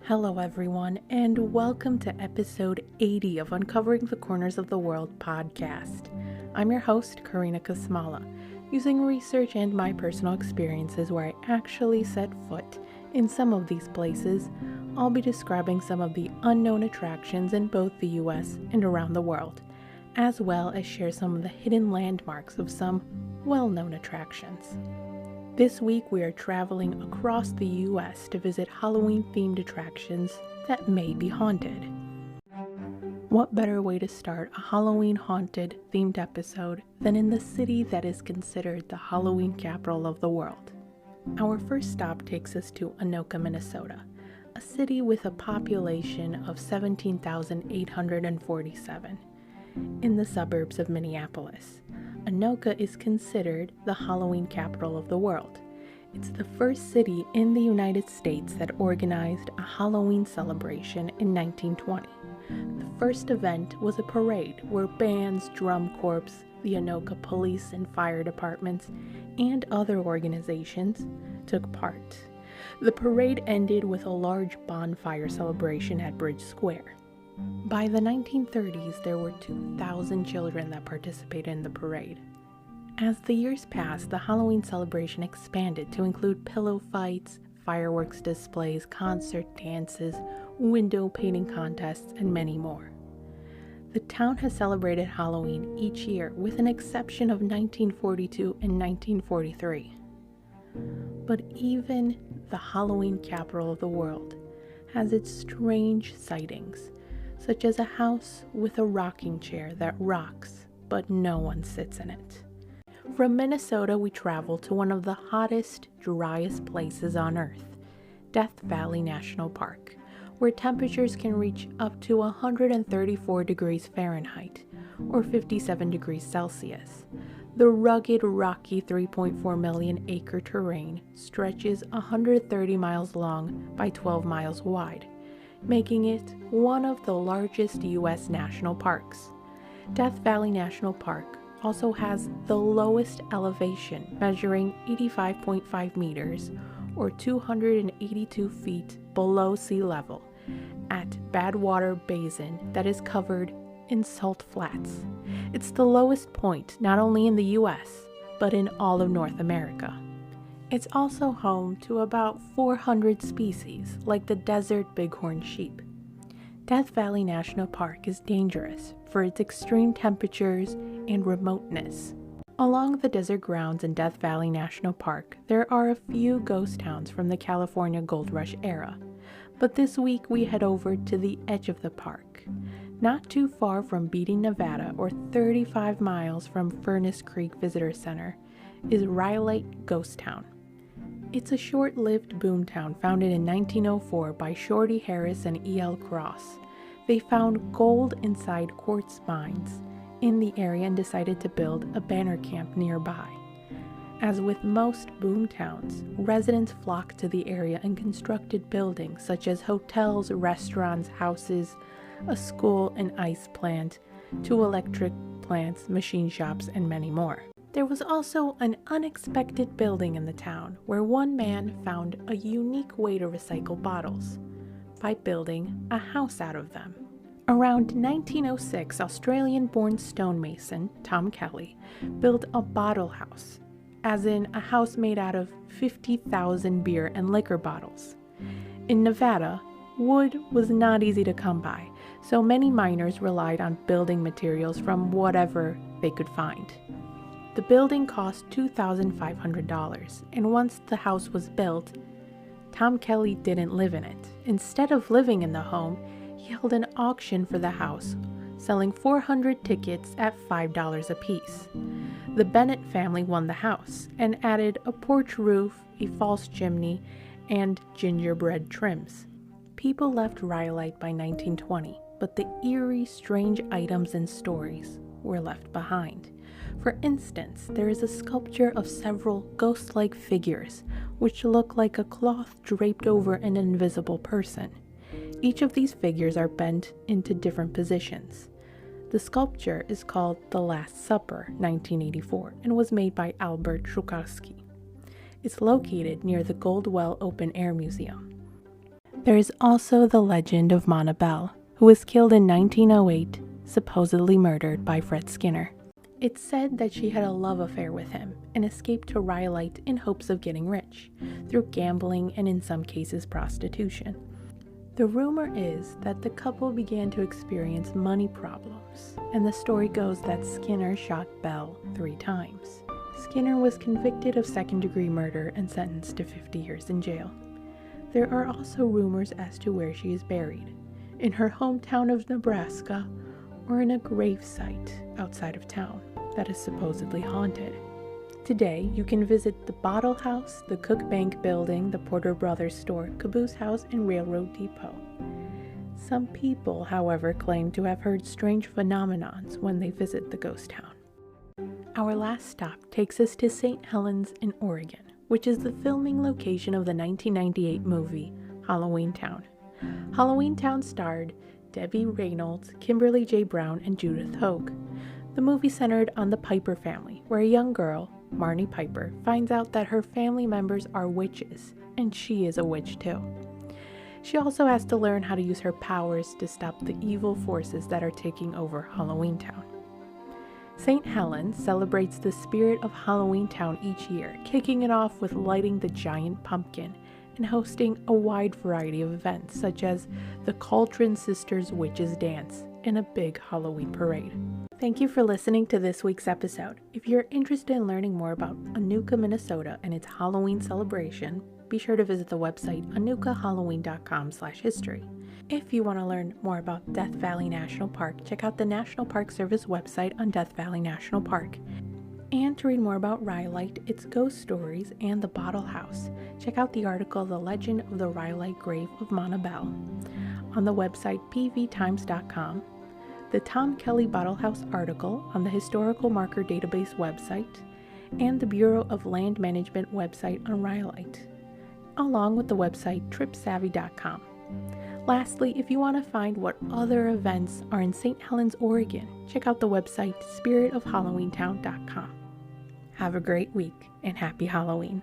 Hello, everyone, and welcome to episode 80 of Uncovering the Corners of the World podcast. I'm your host, Karina Kasmala, using research and my personal experiences where I actually set foot in some of these places. I'll be describing some of the unknown attractions in both the US and around the world, as well as share some of the hidden landmarks of some well-known attractions. This week we are traveling across the US to visit Halloween-themed attractions that may be haunted. What better way to start a Halloween haunted themed episode than in the city that is considered the Halloween capital of the world? Our first stop takes us to Anoka, Minnesota, a city with a population of 17,847 in the suburbs of Minneapolis. Anoka is considered the Halloween capital of the world. It's the first city in the United States that organized a Halloween celebration in 1920. The first event was a parade where bands, drum corps, the Anoka Police and Fire Departments, and other organizations took part. The parade ended with a large bonfire celebration at Bridge Square. By the 1930s, there were 2,000 children that participated in the parade. As the years passed, the Halloween celebration expanded to include pillow fights, fireworks displays, concert dances, window painting contests, and many more. The town has celebrated Halloween each year with an exception of 1942 and 1943. But even the Halloween capital of the world has its strange sightings, such as a house with a rocking chair that rocks, but no one sits in it. From Minnesota, we travel to one of the hottest, driest places on Earth, Death Valley National Park, where temperatures can reach up to 134 degrees Fahrenheit, or 57 degrees Celsius. The rugged, rocky 3.4 million acre terrain stretches 130 miles long by 12 miles wide, making it one of the largest U.S. national parks. Death Valley National Park also has the lowest elevation, measuring 85.5 meters or 282 feet below sea level at Badwater Basin that is covered in salt flats. It's the lowest point not only in the U.S., but in all of North America. It's also home to about 400 species, like the desert bighorn sheep. Death Valley National Park is dangerous for its extreme temperatures and remoteness. Along the desert grounds in Death Valley National Park, there are a few ghost towns from the California Gold Rush era. But this week we head over to the edge of the park. Not too far from Beatty, Nevada, or 35 miles from Furnace Creek Visitor Center, is Rhyolite Ghost Town. It's a short-lived boomtown founded in 1904 by Shorty Harris and E.L. Cross. They found gold inside quartz mines in the area and decided to build a banner camp nearby. As with most boomtowns, residents flocked to the area and constructed buildings such as hotels, restaurants, houses, a school, an ice plant, 2 electric plants, machine shops, and many more. There was also an unexpected building in the town where one man found a unique way to recycle bottles by building a house out of them. Around 1906, Australian-born stonemason Tom Kelly built a bottle house, as in a house made out of 50,000 beer and liquor bottles. In Nevada, wood was not easy to come by, so many miners relied on building materials from whatever they could find. The building cost $2,500, and once the house was built, Tom Kelly didn't live in it. Instead of living in the home, he held an auction for the house, selling 400 tickets at $5 apiece. The Bennett family won the house and added a porch roof, a false chimney, and gingerbread trims. People left Rhyolite by 1920, but the eerie, strange items and stories were left behind. For instance, there is a sculpture of several ghost-like figures, which look like a cloth draped over an invisible person. Each of these figures are bent into different positions. The sculpture is called The Last Supper, 1984, and was made by Albert Szukalski. It's located near the Goldwell Open Air Museum. There is also the legend of Bell, who was killed in 1908, supposedly murdered by Fred Skinner. It's said that she had a love affair with him and escaped to Rhyolite in hopes of getting rich, through gambling and in some cases prostitution. The rumor is that the couple began to experience money problems, and the story goes that Skinner shot Bell 3 times. Skinner was convicted of second-degree murder and sentenced to 50 years in jail. There are also rumors as to where she is buried, in her hometown of Nebraska, or in a grave site outside of town that is supposedly haunted. Today, you can visit the Bottle House, the Cook Bank Building, the Porter Brothers Store, Caboose House, and Railroad Depot. Some people, however, claim to have heard strange phenomenons when they visit the ghost town. Our last stop takes us to St. Helens in Oregon, which is the filming location of the 1998 movie Halloweentown. Halloweentown starred Debbie Reynolds, Kimberly J. Brown, and Judith Hoag. The movie centered on the Piper family, where a young girl, Marnie Piper, finds out that her family members are witches, and she is a witch too. She also has to learn how to use her powers to stop the evil forces that are taking over Halloweentown. St. Helens celebrates the spirit of Halloweentown each year, kicking it off with lighting the giant pumpkin and hosting a wide variety of events such as the Cauldron Sisters Witches Dance and a big Halloween parade. Thank you for listening to this week's episode. If you're interested in learning more about Anuka, Minnesota and its Halloween celebration, be sure to visit the website anukahalloween.com/history. If you want to learn more about Death Valley National Park, check out the National Park Service website on Death Valley National Park. And to read more about Rhyolite, its ghost stories, and the Bottle House, check out the article The Legend of the Rhyolite Grave of Bell on the website pvtimes.com, the Tom Kelly Bottle House article on the Historical Marker Database website, and the Bureau of Land Management website on Rhyolite, along with the website tripsavvy.com. Lastly, if you want to find what other events are in St. Helens, Oregon, check out the website spiritofhalloweentown.com. Have a great week and happy Halloween.